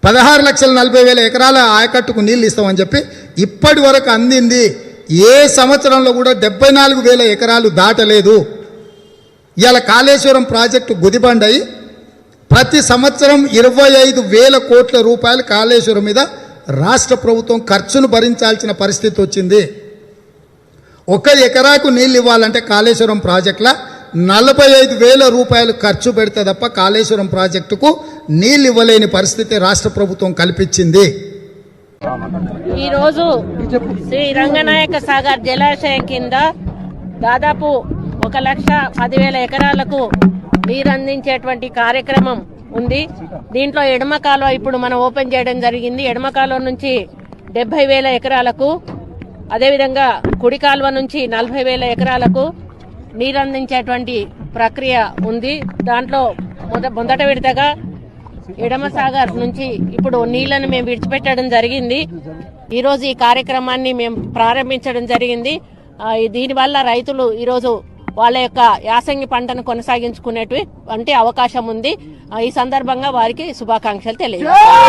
16,40,000 ఎకరాల ఆయకట్టుకు నీళ్ళు ఇస్తామని చెప్పి ఇప్పటి వరకు అందింది ఏ సంవత్సరంలో కూడా 74,000 ఎకరాలు దాటలేదు. ఇవాళ కాళేశ్వరం ప్రాజెక్టు గుదిబండై ప్రతి సంవత్సరం 25,000 కోట్ల రూపాయలు కాళేశ్వరం మీద రాష్ట్ర ప్రభుత్వం ఖర్చును భరించాల్సిన పరిస్థితి వచ్చింది. ఒక ఎకరాకు నీళ్ళు ఇవ్వాలంటే కాళేశ్వరం ప్రాజెక్టులో 45,000 రూపాయలు ఖర్చు పెడితే తప్ప కాళేశ్వరం ప్రాజెక్టుకు నీళ్ళు ఇవ్వలేని పరిస్థితి రాష్ట్ర ప్రభుత్వం కల్పించింది. ఈరోజు శ్రీ రంగనాయక సాగర్ జలాశయం కింద దాదాపు 1,10,000 ఎకరాలకు నీరు అందించేటువంటి కార్యక్రమం ఉంది. దీంట్లో ఎడమ కాలువ ఇప్పుడు మనం ఓపెన్ చేయడం జరిగింది. ఎడమ కాలువ నుంచి 70,000 ఎకరాలకు, అదేవిధంగా కుడి కాలువ నుంచి 40,000 ఎకరాలకు నీరు అందించేటువంటి ప్రక్రియ ఉంది. దాంట్లో మొదట విడతగా ఎడమ సాగర్ నుంచి ఇప్పుడు నీళ్లను మేము విడిచిపెట్టడం జరిగింది. ఈరోజు ఈ కార్యక్రమాన్ని మేము ప్రారంభించడం జరిగింది. దీనివల్ల రైతులు ఈరోజు వాళ్ళ యొక్క యాసంగి పంటను కొనసాగించుకునేటువంటి అవకాశం ఉంది. ఈ సందర్భంగా వారికి శుభాకాంక్షలు తెలియజేస్తాను.